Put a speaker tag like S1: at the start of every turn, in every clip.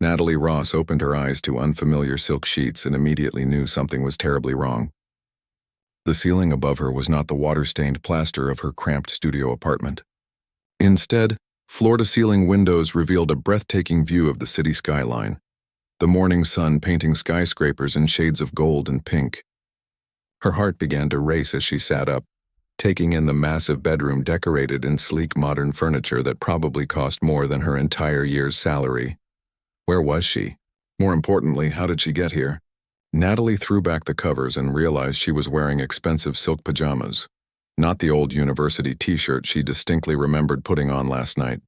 S1: Natalie Ross opened her eyes to unfamiliar silk sheets and immediately knew something was terribly wrong. The ceiling above her was not the water-stained plaster of her cramped studio apartment. Instead, floor-to-ceiling windows revealed a breathtaking view of the city skyline, the morning sun painting skyscrapers in shades of gold and pink. Her heart began to race as she sat up, taking in the massive bedroom decorated in sleek modern furniture that probably cost more than her entire year's salary. Where was she? More importantly, how did she get here? Natalie threw back the covers and realized she was wearing expensive silk pajamas, not the old university t-shirt she distinctly remembered putting on last night.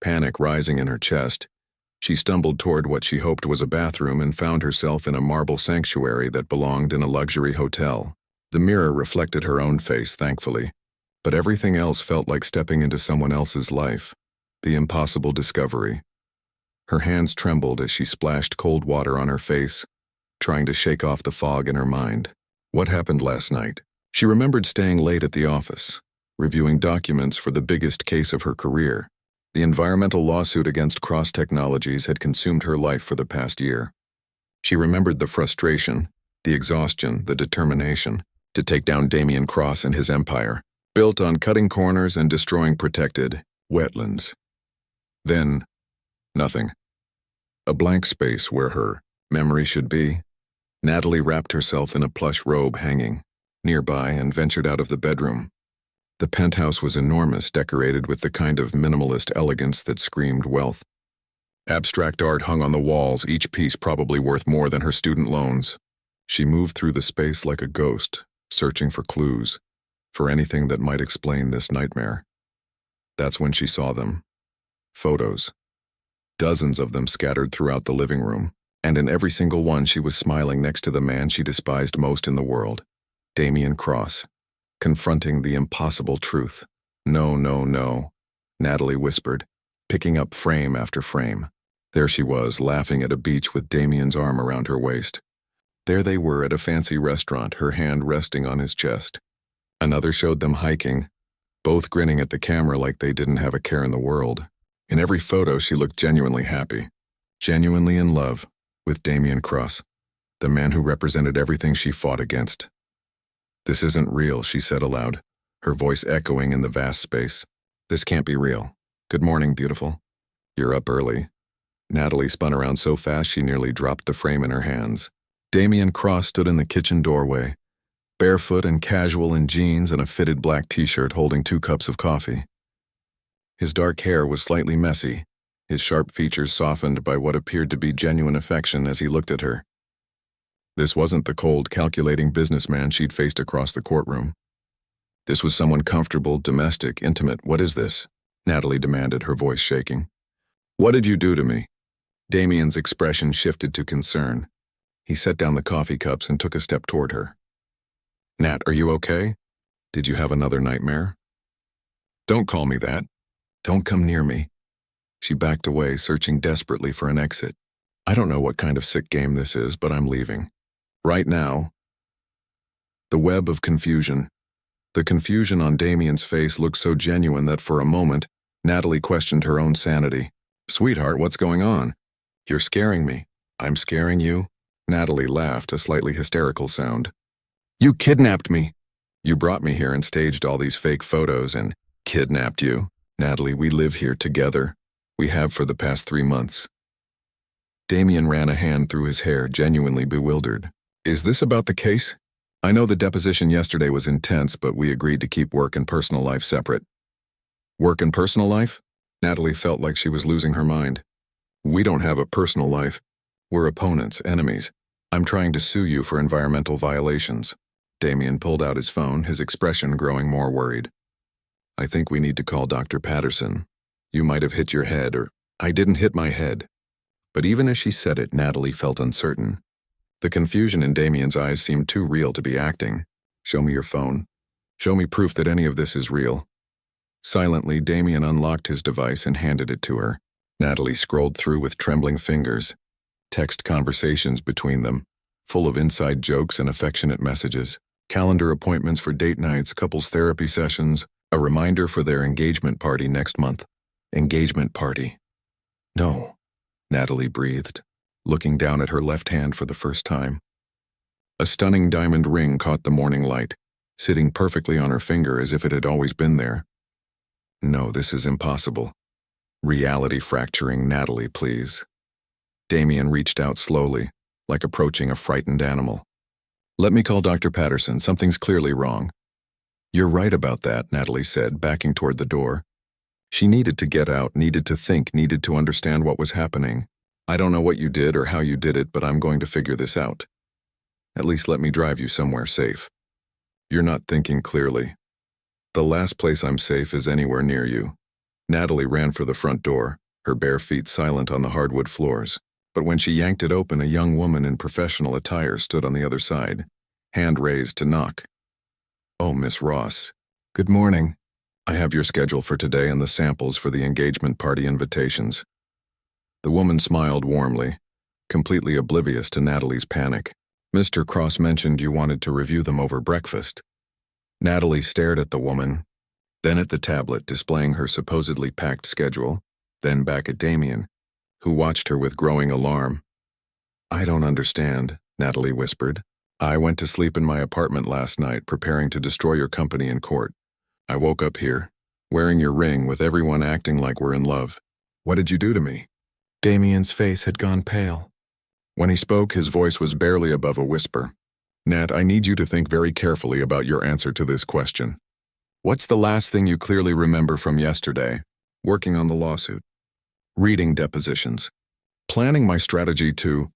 S1: Panic rising in her chest, she stumbled toward what she hoped was a bathroom and found herself in a marble sanctuary that belonged in a luxury hotel. The mirror reflected her own face, thankfully, but everything else felt like stepping into someone else's life, the impossible discovery. Her hands trembled as she splashed cold water on her face, trying to shake off the fog in her mind. What happened last night? She remembered staying late at the office, reviewing documents for the biggest case of her career. The environmental lawsuit against Cross Technologies had consumed her life for the past year. She remembered the frustration, the exhaustion, the determination to take down Damien Cross and his empire, built on cutting corners and destroying protected wetlands. Then, nothing. A blank space where her memory should be. Natalie wrapped herself in a plush robe hanging nearby and ventured out of the bedroom. The penthouse was enormous, decorated with the kind of minimalist elegance that screamed wealth. Abstract art hung on the walls, each piece probably worth more than her student loans. She moved through the space like a ghost, searching for clues, for anything that might explain this nightmare. That's when she saw them. Photos. Dozens of them scattered throughout the living room, and in every single one she was smiling next to the man she despised most in the world, Damien Cross, confronting the impossible truth. No, no, no, Natalie whispered, picking up frame after frame. There she was, laughing at a beach with Damien's arm around her waist. There they were at a fancy restaurant, her hand resting on his chest. Another showed them hiking, both grinning at the camera like they didn't have a care in the world. In every photo she looked genuinely happy, genuinely in love with Damien Cross, the man who represented everything she fought against. This isn't real, she said aloud, her voice echoing in the vast space. This can't be real. Good morning, beautiful. You're up early. Natalie spun around so fast she nearly dropped the frame in her hands. Damien Cross stood in the kitchen doorway, barefoot and casual in jeans and a fitted black t-shirt, holding 2 cups of coffee. His dark hair was slightly messy, his sharp features softened by what appeared to be genuine affection as he looked at her. This wasn't the cold, calculating businessman she'd faced across the courtroom. This was someone comfortable, domestic, intimate. What is this? Natalie demanded, her voice shaking. What did you do to me? Damien's expression shifted to concern. He set down the coffee cups and took a step toward her. Nat, are you okay? Did you have another nightmare? Don't call me that. Don't come near me. She backed away, searching desperately for an exit. I don't know what kind of sick game this is, but I'm leaving. Right now. The web of confusion. The confusion on Damien's face looked so genuine that for a moment, Natalie questioned her own sanity. Sweetheart, what's going on? You're scaring me. I'm scaring you? Natalie laughed, a slightly hysterical sound. You kidnapped me. You brought me here and staged all these fake photos and kidnapped you. Natalie, we live here together. We have for the past 3 months. Damien ran a hand through his hair, genuinely bewildered. Is this about the case? I know the deposition yesterday was intense, but we agreed to keep work and personal life separate. Work and personal life? Natalie felt like she was losing her mind. We don't have a personal life. We're opponents, enemies. I'm trying to sue you for environmental violations. Damien pulled out his phone, his expression growing more worried. I think we need to call Dr. Patterson. You might have hit your head, or I didn't hit my head. But even as she said it, Natalie felt uncertain. The confusion in Damien's eyes seemed too real to be acting. Show me your phone. Show me proof that any of this is real. Silently, Damien unlocked his device and handed it to her. Natalie scrolled through with trembling fingers. Text conversations between them, full of inside jokes and affectionate messages. Calendar appointments for date nights, couples therapy sessions, a reminder for their engagement party next month. Engagement party. No. Natalie breathed, looking down at her left hand for the first time. A stunning diamond ring caught the morning light, sitting perfectly on her finger as if it had always been there. No, this is impossible. Reality fracturing, Natalie, please. Damien reached out slowly, like approaching a frightened animal. Let me call Dr. Patterson, something's clearly wrong. You're right about that, Natalie said, backing toward the door. She needed to get out, needed to think, needed to understand what was happening. I don't know what you did or how you did it, but I'm going to figure this out. At least let me drive you somewhere safe. You're not thinking clearly. The last place I'm safe is anywhere near you. Natalie ran for the front door, her bare feet silent on the hardwood floors. But when she yanked it open, a young woman in professional attire stood on the other side, hand raised to knock. Oh, Miss Ross. Good morning. I have your schedule for today and the samples for the engagement party invitations. The woman smiled warmly, completely oblivious to Natalie's panic. Mr. Cross mentioned you wanted to review them over breakfast. Natalie stared at the woman, then at the tablet displaying her supposedly packed schedule, then back at Damien, who watched her with growing alarm. I don't understand, Natalie whispered. I went to sleep in my apartment last night preparing to destroy your company in court. I woke up here, wearing your ring with everyone acting like we're in love. What did you do to me? Damien's face had gone pale. When he spoke, his voice was barely above a whisper. Nat, I need you to think very carefully about your answer to this question. What's the last thing you clearly remember from yesterday? Working on the lawsuit. Reading depositions. Planning my strategy to...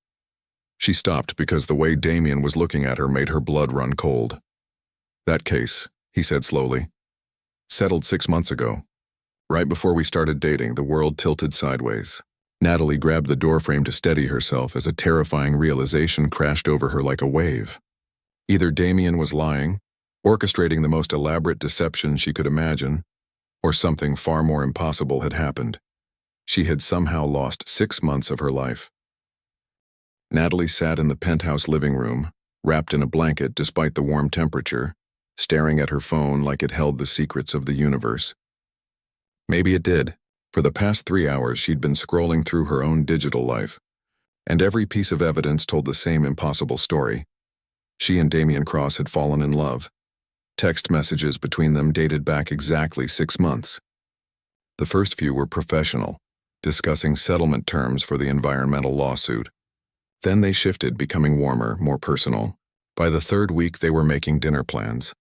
S1: She stopped because the way Damien was looking at her made her blood run cold. That case, he said slowly, settled 6 months ago. Right before we started dating, the world tilted sideways. Natalie grabbed the doorframe to steady herself as a terrifying realization crashed over her like a wave. Either Damien was lying, orchestrating the most elaborate deception she could imagine, or something far more impossible had happened. She had somehow lost 6 months of her life. Natalie sat in the penthouse living room, wrapped in a blanket despite the warm temperature, staring at her phone like it held the secrets of the universe. Maybe it did. For the past 3 hours, she'd been scrolling through her own digital life, and every piece of evidence told the same impossible story. She and Damien Cross had fallen in love. Text messages between them dated back exactly 6 months. The first few were professional, discussing settlement terms for the environmental lawsuit. Then they shifted, becoming warmer, more personal. By the 3rd week, they were making dinner plans.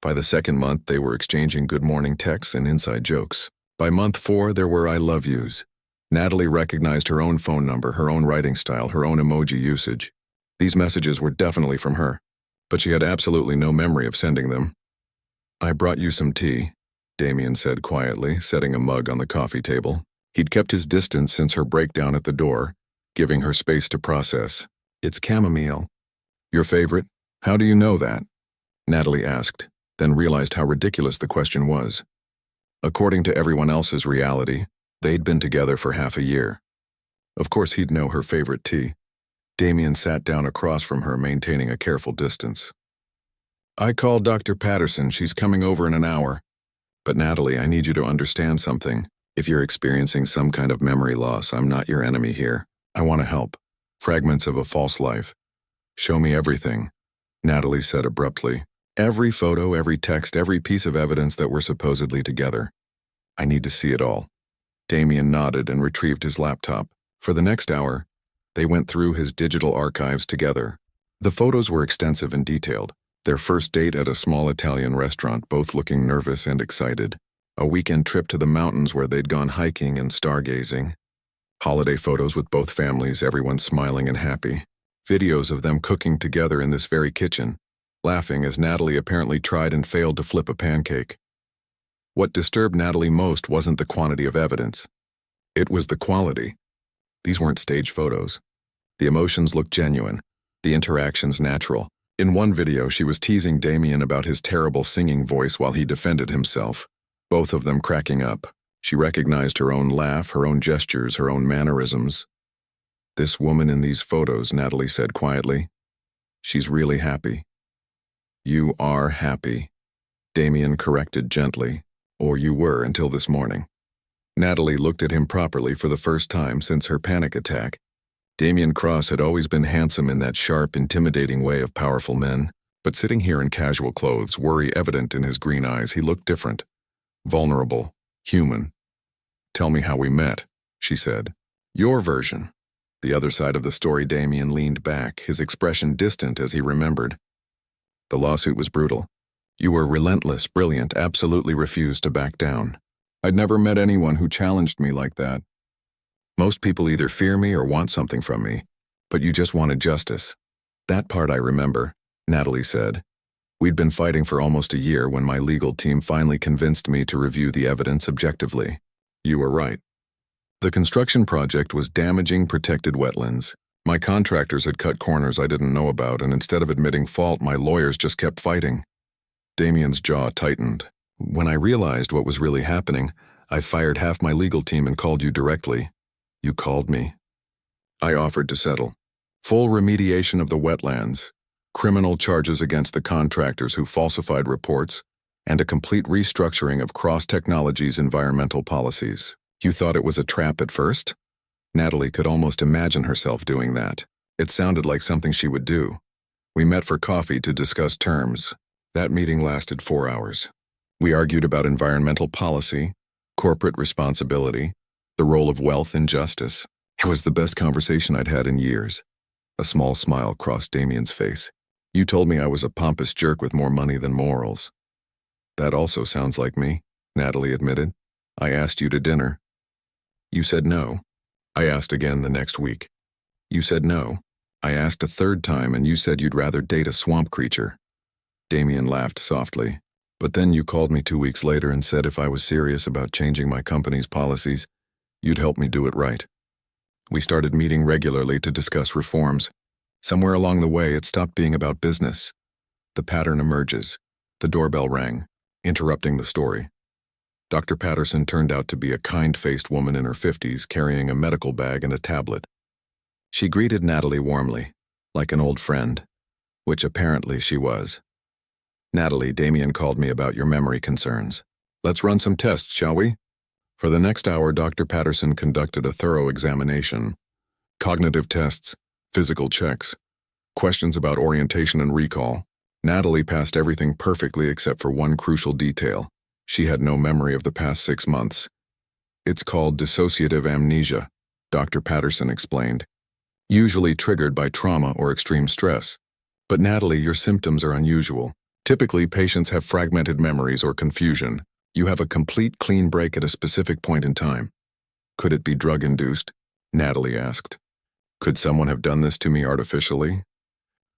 S1: By the 2nd month, they were exchanging good morning texts and inside jokes. By month 4, there were I love yous. Natalie recognized her own phone number, her own writing style, her own emoji usage. These messages were definitely from her, but she had absolutely no memory of sending them. I brought you some tea, Damien said quietly, setting a mug on the coffee table. He'd kept his distance since her breakdown at the door, giving her space to process. It's chamomile. Your favorite? How do you know that? Natalie asked, then realized how ridiculous the question was. According to everyone else's reality, they'd been together for half a year. Of course he'd know her favorite tea. Damien sat down across from her, maintaining a careful distance. I called Dr. Patterson. She's coming over in an hour. But Natalie, I need you to understand something. If you're experiencing some kind of memory loss, I'm not your enemy here. I want to help. Fragments of a false life. Show me everything, Natalie said abruptly. Every photo, every text, every piece of evidence that we're supposedly together. I need to see it all. Damien nodded and retrieved his laptop. For the next hour, they went through his digital archives together. The photos were extensive and detailed. Their first date at a small Italian restaurant, both looking nervous and excited. A weekend trip to the mountains where they'd gone hiking and stargazing. Holiday photos with both families, everyone smiling and happy. Videos of them cooking together in this very kitchen, laughing as Natalie apparently tried and failed to flip a pancake. What disturbed Natalie most wasn't the quantity of evidence. It was the quality. These weren't staged photos. The emotions looked genuine, the interactions natural. In one video, she was teasing Damien about his terrible singing voice while he defended himself, both of them cracking up. She recognized her own laugh, her own gestures, her own mannerisms. This woman in these photos, Natalie said quietly. She's really happy. You are happy, Damien corrected gently, or you were until this morning. Natalie looked at him properly for the first time since her panic attack. Damien Cross had always been handsome in that sharp, intimidating way of powerful men, but sitting here in casual clothes, worry evident in his green eyes, he looked different. Vulnerable. Human. "Tell me how we met," she said. "Your version." The other side of the story. Damien leaned back, his expression distant as he remembered. "The lawsuit was brutal. You were relentless, brilliant, absolutely refused to back down. I'd never met anyone who challenged me like that. Most people either fear me or want something from me, but you just wanted justice." "That part I remember," Natalie said. "We'd been fighting for almost a year when my legal team finally convinced me to review the evidence objectively. You were right. The construction project was damaging protected wetlands. My contractors had cut corners I didn't know about, and instead of admitting fault, my lawyers just kept fighting." Damien's jaw tightened. "When I realized what was really happening, I fired half my legal team and called you directly. You called me. I offered to settle. Full remediation of the wetlands, criminal charges against the contractors who falsified reports, and a complete restructuring of Cross Technologies' environmental policies. You thought it was a trap at first?" Natalie could almost imagine herself doing that. It sounded like something she would do. "We met for coffee to discuss terms. That meeting lasted 4 hours. We argued about environmental policy, corporate responsibility, the role of wealth in justice. It was the best conversation I'd had in years." A small smile crossed Damien's face. "You told me I was a pompous jerk with more money than morals." "That also sounds like me," Natalie admitted. "I asked you to dinner. You said no. I asked again the next week. You said no. I asked a third time and you said you'd rather date a swamp creature." Damien laughed softly. "But then you called me 2 weeks later and said if I was serious about changing my company's policies, you'd help me do it right. We started meeting regularly to discuss reforms. Somewhere along the way, it stopped being about business. The pattern emerges. The doorbell rang, interrupting the story. Dr. Patterson turned out to be a kind-faced woman in her 50s carrying a medical bag and a tablet. She greeted Natalie warmly, like an old friend, which apparently she was. "Natalie, Damien called me about your memory concerns. Let's run some tests, shall we?" For the next hour, Dr. Patterson conducted a thorough examination. Cognitive tests, physical checks, questions about orientation and recall. Natalie passed everything perfectly except for one crucial detail. She had no memory of the past 6 months. "It's called dissociative amnesia," Dr. Patterson explained. "Usually triggered by trauma or extreme stress. But Natalie, your symptoms are unusual. Typically, patients have fragmented memories or confusion. You have a complete clean break at a specific point in time." "Could it be drug-induced?" Natalie asked. "Could someone have done this to me artificially?"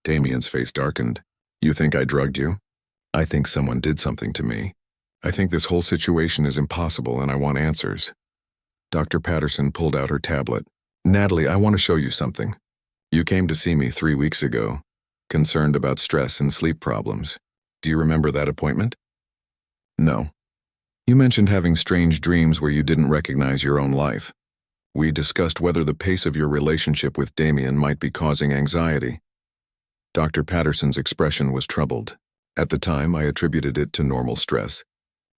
S1: Damien's face darkened. "You think I drugged you?" "I think someone did something to me. I think this whole situation is impossible and I want answers." Dr. Patterson pulled out her tablet. "Natalie, I want to show you something. You came to see me 3 weeks ago, concerned about stress and sleep problems. Do you remember that appointment?" "No. You mentioned having strange dreams where you didn't recognize your own life. We discussed whether the pace of your relationship with Damien might be causing anxiety." Dr. Patterson's expression was troubled. "At the time, I attributed it to normal stress.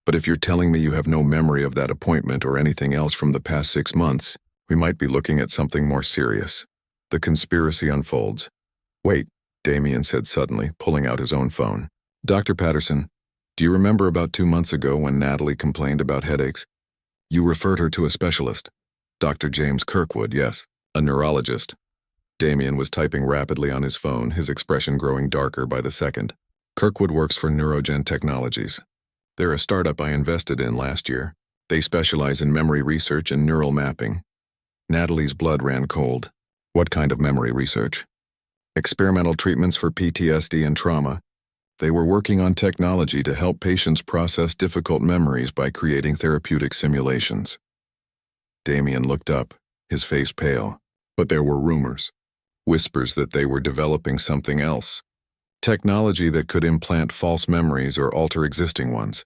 S1: But if you're telling me you have no memory of that appointment or anything else from the past 6 months, we might be looking at something more serious." The conspiracy unfolds. "Wait," Damien said suddenly, pulling out his own phone. "Dr. Patterson, do you remember about 2 months ago when Natalie complained about headaches? You referred her to a specialist." "Dr. James Kirkwood, yes, a neurologist." Damien was typing rapidly on his phone, his expression growing darker by the second. "Kirkwood works for Neurogen Technologies. They're a startup I invested in last year. They specialize in memory research and neural mapping." Natalie's blood ran cold. "What kind of memory research?" "Experimental treatments for PTSD and trauma. They were working on technology to help patients process difficult memories by creating therapeutic simulations." Damien looked up, his face pale. But there were rumors, whispers that they were developing something else. Technology that could implant false memories or alter existing ones.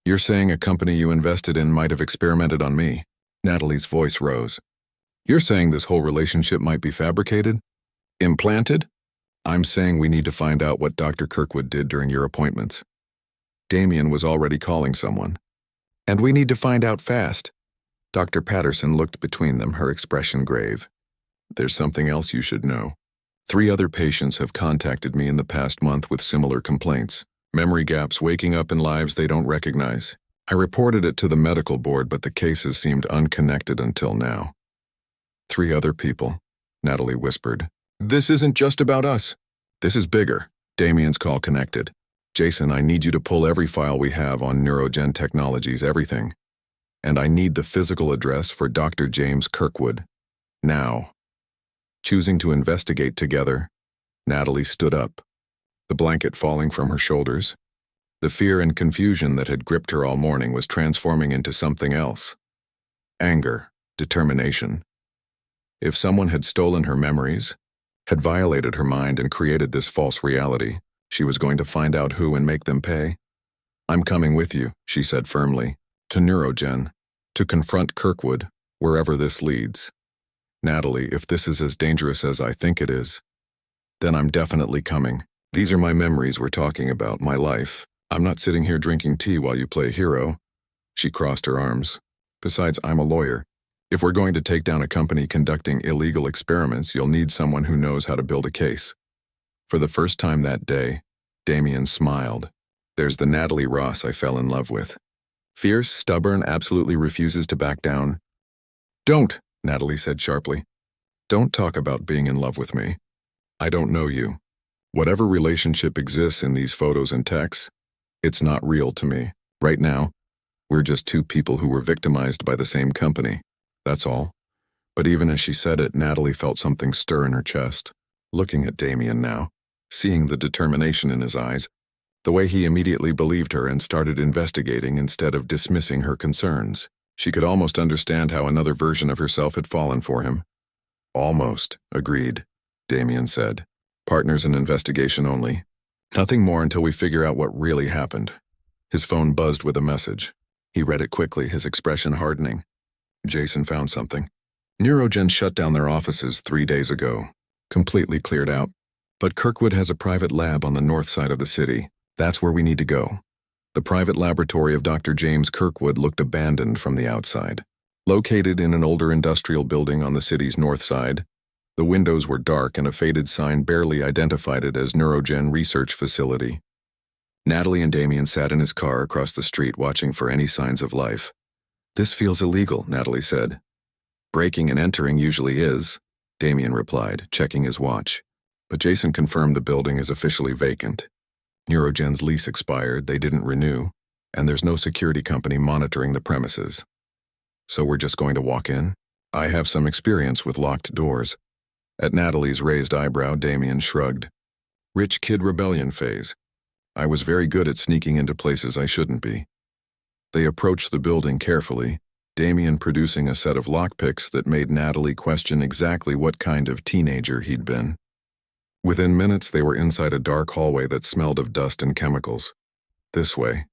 S1: "You're saying a company you invested in might have experimented on me?" Natalie's voice rose. "You're saying this whole relationship might be fabricated? Implanted?" "I'm saying we need to find out what Dr. Kirkwood did during your appointments." Damien was already calling someone. "And we need to find out fast." Dr. Patterson looked between them, her expression grave. There's something else you should know. 3 other patients have contacted me in the past month with similar complaints. Memory gaps, waking up in lives they don't recognize. I reported it to the medical board, but the cases seemed unconnected until now. 3 other people, Natalie whispered. This isn't just about us. This is bigger. Damien's call connected. Jason, I need you to pull every file we have on Neurogen Technologies, everything. And I need the physical address for Dr. James Kirkwood. Now. Choosing to investigate together, Natalie stood up, the blanket falling from her shoulders. The fear and confusion that had gripped her all morning was transforming into something else. Anger, determination. If someone had stolen her memories, had violated her mind and created this false reality, she was going to find out who and make them pay. I'm coming with you, she said firmly, to Neurogen, to confront Kirkwood, wherever this leads. Natalie, if this is as dangerous as I think it is, then I'm definitely coming. These are my memories we're talking about, my life. I'm not sitting here drinking tea while you play hero. She crossed her arms. Besides, I'm a lawyer. If we're going to take down a company conducting illegal experiments, you'll need someone who knows how to build a case. For the first time that day, Damien smiled. There's the Natalie Ross I fell in love with. Fierce, stubborn, absolutely refuses to back down. Don't, Natalie said sharply. Don't talk about being in love with me. I don't know you. Whatever relationship exists in these photos and texts, it's not real to me. Right now, we're just 2 people who were victimized by the same company. That's all. But even as she said it, Natalie felt something stir in her chest. Looking at Damien now, seeing the determination in his eyes, the way he immediately believed her and started investigating instead of dismissing her concerns, she could almost understand how another version of herself had fallen for him. Almost, agreed, Damien said. Partners in investigation only. Nothing more until we figure out what really happened. His phone buzzed with a message. He read it quickly, his expression hardening. Jason found something. Neurogen shut down their offices 3 days ago. Completely cleared out. But Kirkwood has a private lab on the north side of the city. That's where we need to go. The private laboratory of Dr. James Kirkwood looked abandoned from the outside. Located in an older industrial building on the city's north side, the windows were dark and a faded sign barely identified it as Neurogen Research Facility. Natalie and Damien sat in his car across the street watching for any signs of life. This feels illegal, Natalie said. Breaking and entering usually is, Damien replied, checking his watch. But Jason confirmed the building is officially vacant. Neurogen's lease expired, they didn't renew, and there's no security company monitoring the premises. So we're just going to walk in? I have some experience with locked doors. At Natalie's raised eyebrow, Damien shrugged. Rich kid rebellion phase. I was very good at sneaking into places I shouldn't be. They approached the building carefully, Damien producing a set of lockpicks that made Natalie question exactly what kind of teenager he'd been. Within minutes, they were inside a dark hallway that smelled of dust and chemicals. This way,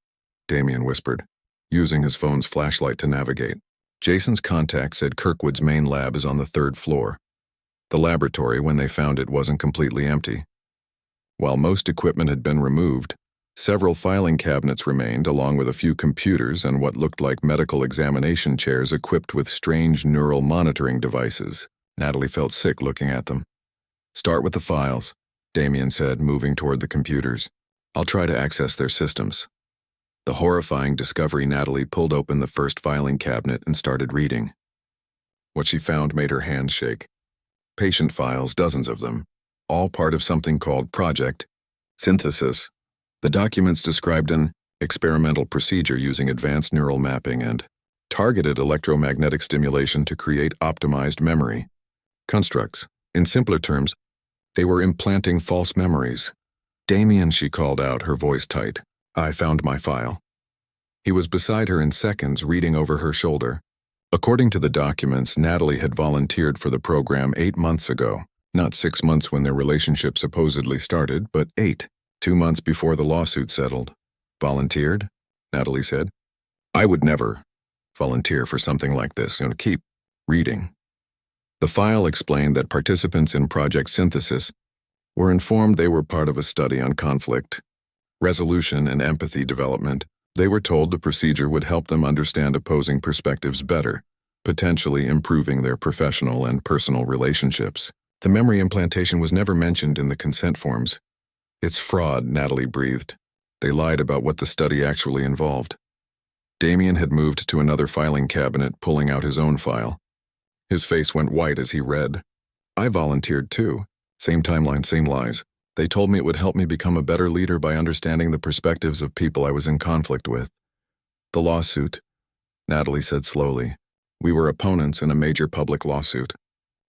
S1: Damien whispered, using his phone's flashlight to navigate. Jason's contact said Kirkwood's main lab is on the 3rd floor. The laboratory, when they found it, wasn't completely empty. While most equipment had been removed, several filing cabinets remained, along with a few computers and what looked like medical examination chairs equipped with strange neural monitoring devices. Natalie felt sick looking at them. Start with the files, Damien said, moving toward the computers. I'll try to access their systems. The horrifying discovery, Natalie pulled open the first filing cabinet and started reading. What she found made her hands shake. Patient files, dozens of them, all part of something called Project Synthesis. The documents described an experimental procedure using advanced neural mapping and targeted electromagnetic stimulation to create optimized memory constructs. In simpler terms, they were implanting false memories. Damien, she called out, her voice tight. I found my file. He was beside her in seconds, reading over her shoulder. According to the documents, Natalie had volunteered for the program 8 months ago. Not 6 months when their relationship supposedly started, but 8, 2 months before the lawsuit settled. Volunteered? Natalie said. I would never volunteer for something like this. Keep reading. The file explained that participants in Project Synthesis were informed they were part of a study on conflict, resolution, and empathy development. They were told the procedure would help them understand opposing perspectives better, potentially improving their professional and personal relationships. The memory implantation was never mentioned in the consent forms. It's fraud, Natalie breathed. They lied about what the study actually involved. Damien had moved to another filing cabinet, pulling out his own file. His face went white as he read. I volunteered too. Same timeline, same lies. They told me it would help me become a better leader by understanding the perspectives of people I was in conflict with. The lawsuit, Natalie said slowly. We were opponents in a major public lawsuit.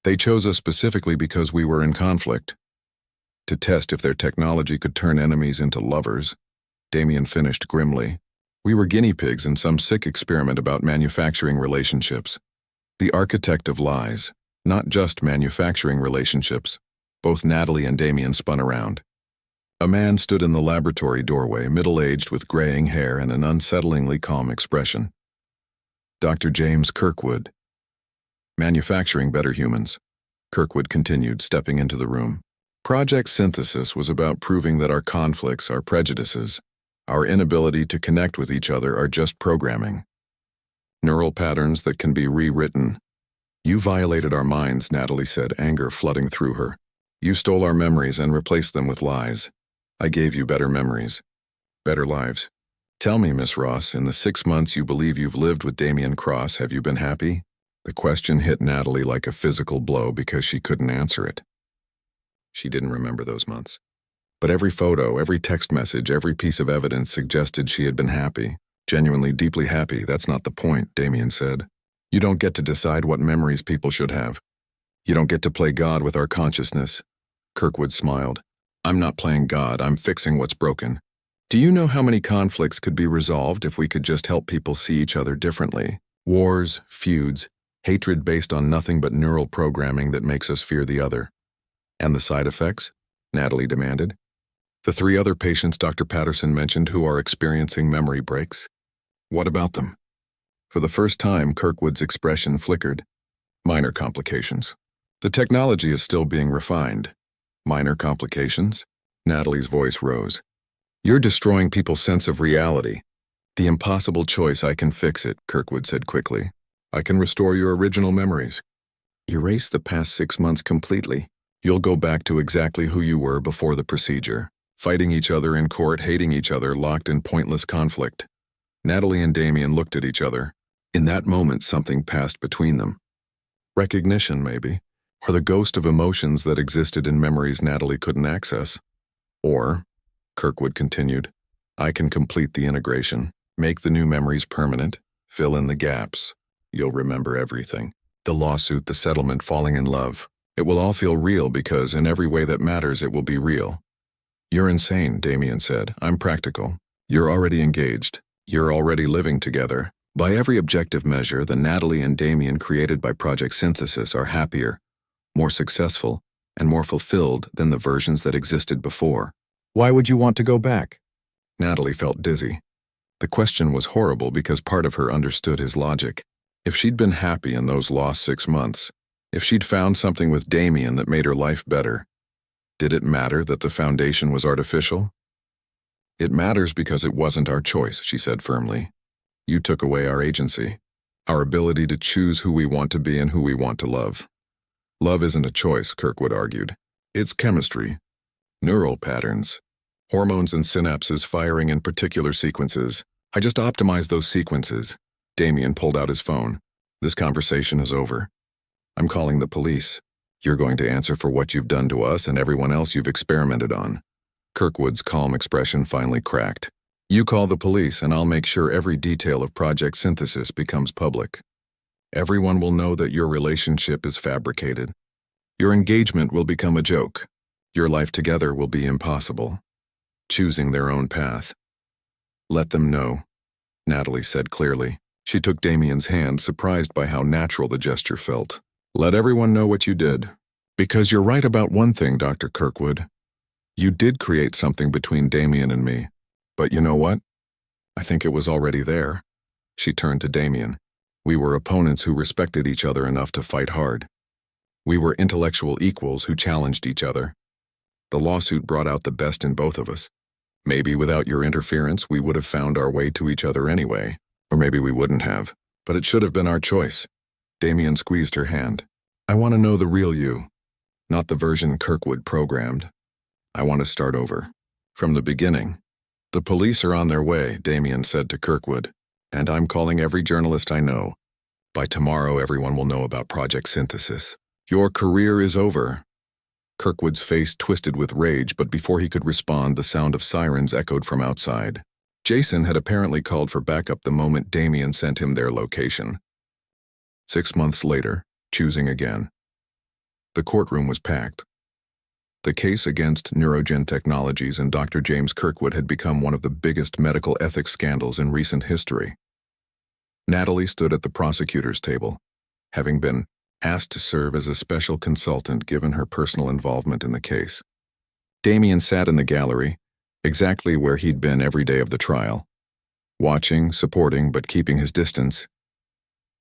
S1: They chose us specifically because we were in conflict. To test if their technology could turn enemies into lovers, Damien finished grimly. We were guinea pigs in some sick experiment about manufacturing relationships. The architect of lies, not just manufacturing relationships. Both Natalie and Damien spun around. A man stood in the laboratory doorway, middle-aged with graying hair and an unsettlingly calm expression. Dr. James Kirkwood. Manufacturing better humans, Kirkwood continued, stepping into the room. Project Synthesis was about proving that our conflicts, our prejudices, our inability to connect with each other are just programming. Neural patterns that can be rewritten. You violated our minds, Natalie said, anger flooding through her. You stole our memories and replaced them with lies. I gave you better memories, better lives. Tell me, Miss Ross, in the 6 months you believe you've lived with Damien Cross, have you been happy? The question hit Natalie like a physical blow because she couldn't answer it. She didn't remember those months. But every photo, every text message, every piece of evidence suggested she had been happy. Genuinely, deeply happy. That's not the point, Damien said. You don't get to decide what memories people should have. You don't get to play God with our consciousness. Kirkwood smiled. I'm not playing God, I'm fixing what's broken. Do you know how many conflicts could be resolved if we could just help people see each other differently? Wars, feuds, hatred based on nothing but neural programming that makes us fear the other. And the side effects? Natalie demanded. The 3 other patients Dr. Patterson mentioned who are experiencing memory breaks. What about them? For the first time, Kirkwood's expression flickered. Minor complications. The technology is still being refined. Minor complications? Natalie's voice rose. You're destroying people's sense of reality. The impossible choice, I can fix it, Kirkwood said quickly. I can restore your original memories. Erase the past 6 months completely. You'll go back to exactly who you were before the procedure. Fighting each other in court, hating each other, locked in pointless conflict. Natalie and Damien looked at each other. In that moment, something passed between them. Recognition, maybe. Or the ghost of emotions that existed in memories Natalie couldn't access. Or, Kirkwood continued, I can complete the integration, make the new memories permanent, fill in the gaps. You'll remember everything. The lawsuit, the settlement, falling in love. It will all feel real because in every way that matters it will be real. You're insane, Damien said. I'm practical. You're already engaged. You're already living together. By every objective measure, the Natalie and Damien created by Project Synthesis are happier, more successful, and more fulfilled than the versions that existed before. Why would you want to go back? Natalie felt dizzy. The question was horrible because part of her understood his logic. If she'd been happy in those lost 6 months, if she'd found something with Damien that made her life better, did it matter that the foundation was artificial? It matters because it wasn't our choice, she said firmly. You took away our agency, our ability to choose who we want to be and who we want to love. Love isn't a choice, Kirkwood argued. It's chemistry, neural patterns, hormones and synapses firing in particular sequences. I just optimized those sequences. Damien pulled out his phone. This conversation is over. I'm calling the police. You're going to answer for what you've done to us and everyone else you've experimented on. Kirkwood's calm expression finally cracked. You call the police and I'll make sure every detail of Project Synthesis becomes public. Everyone will know that your relationship is fabricated. Your engagement will become a joke. Your life together will be impossible. Choosing their own path. Let them know, Natalie said clearly. She took Damien's hand, surprised by how natural the gesture felt. Let everyone know what you did. Because you're right about one thing, Dr. Kirkwood. You did create something between Damien and me. But you know what? I think it was already there. She turned to Damien. We were opponents who respected each other enough to fight hard. We were intellectual equals who challenged each other. The lawsuit brought out the best in both of us. Maybe without your interference, we would have found our way to each other anyway. Or maybe we wouldn't have. But it should have been our choice. Damien squeezed her hand. I want to know the real you, not the version Kirkwood programmed. I want to start over. From the beginning. The police are on their way, Damien said to Kirkwood, and I'm calling every journalist I know. By tomorrow, everyone will know about Project Synthesis. Your career is over. Kirkwood's face twisted with rage, but before he could respond, the sound of sirens echoed from outside. Jason had apparently called for backup the moment Damien sent him their location. 6 months later, choosing again. The courtroom was packed. The case against Neurogen Technologies and Dr. James Kirkwood had become one of the biggest medical ethics scandals in recent history. Natalie stood at the prosecutor's table, having been asked to serve as a special consultant given her personal involvement in the case. Damien sat in the gallery, exactly where he'd been every day of the trial. Watching, supporting, but keeping his distance.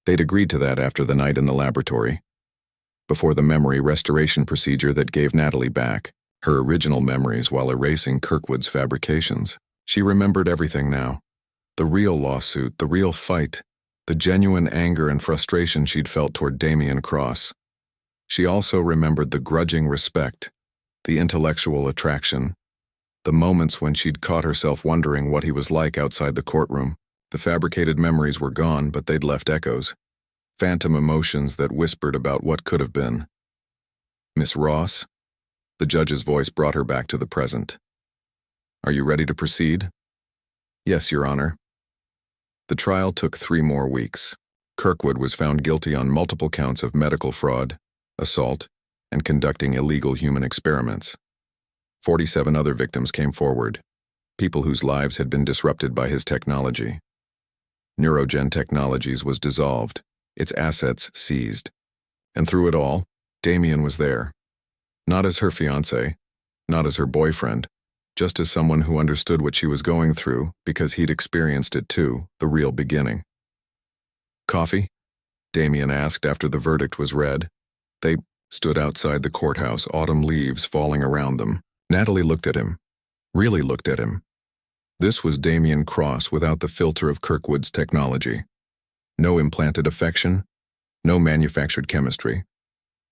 S1: They'd agreed to that after the night in the laboratory. Before the memory restoration procedure that gave Natalie back her original memories while erasing Kirkwood's fabrications. She remembered everything now. The real lawsuit, the real fight, the genuine anger and frustration she'd felt toward Damien Cross. She also remembered the grudging respect, the intellectual attraction, the moments when she'd caught herself wondering what he was like outside the courtroom. The fabricated memories were gone, but they'd left echoes, phantom emotions that whispered about what could have been. Miss Ross? The judge's voice brought her back to the present. Are you ready to proceed? Yes, Your Honor. The trial took 3 more weeks. Kirkwood was found guilty on multiple counts of medical fraud, assault, and conducting illegal human experiments. 47 other victims came forward, people whose lives had been disrupted by his technology. Neurogen Technologies was dissolved, its assets seized. And through it all, Damien was there. Not as her fiancé, not as her boyfriend, just as someone who understood what she was going through because he'd experienced it too, the real beginning. Coffee? Damien asked after the verdict was read. They stood outside the courthouse, autumn leaves falling around them. Natalie looked at him, really looked at him. This was Damien Cross without the filter of Kirkwood's technology. No implanted affection, no manufactured chemistry.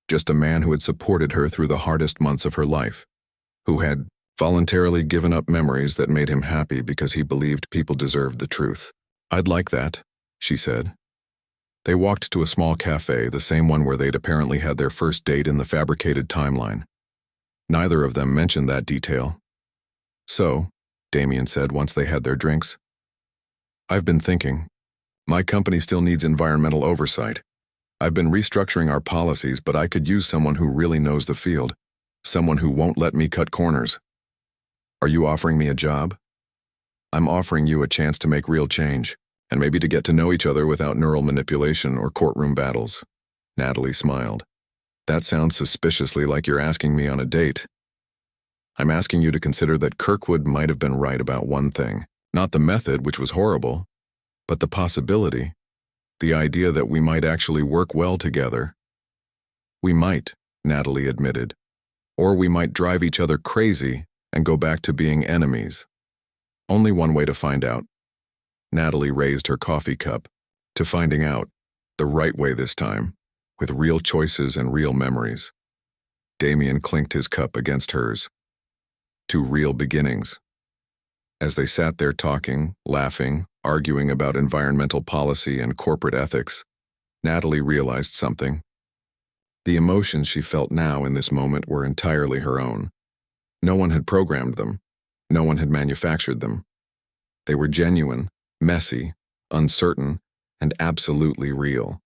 S1: Just a man who had supported her through the hardest months of her life, who had voluntarily given up memories that made him happy because he believed people deserved the truth. I'd like that, she said. They walked to a small cafe, the same one where they'd apparently had their first date in the fabricated timeline. Neither of them mentioned that detail. So, Damien said once they had their drinks, I've been thinking. My company still needs environmental oversight. I've been restructuring our policies, but I could use someone who really knows the field, someone who won't let me cut corners. Are you offering me a job? I'm offering you a chance to make real change, and maybe to get to know each other without neural manipulation or courtroom battles. Natalie smiled. That sounds suspiciously like you're asking me on a date. I'm asking you to consider that Kirkwood might have been right about one thing, not the method, which was horrible, but the possibility, the idea that we might actually work well together. We might, Natalie admitted, or we might drive each other crazy and go back to being enemies. Only one way to find out. Natalie raised her coffee cup, to finding out, the right way this time, with real choices and real memories. Damien clinked his cup against hers. To real beginnings. As they sat there talking, laughing, arguing about environmental policy and corporate ethics, Natalie realized something. The emotions she felt now in this moment were entirely her own. No one had programmed them. No one had manufactured them. They were genuine, messy, uncertain, and absolutely real.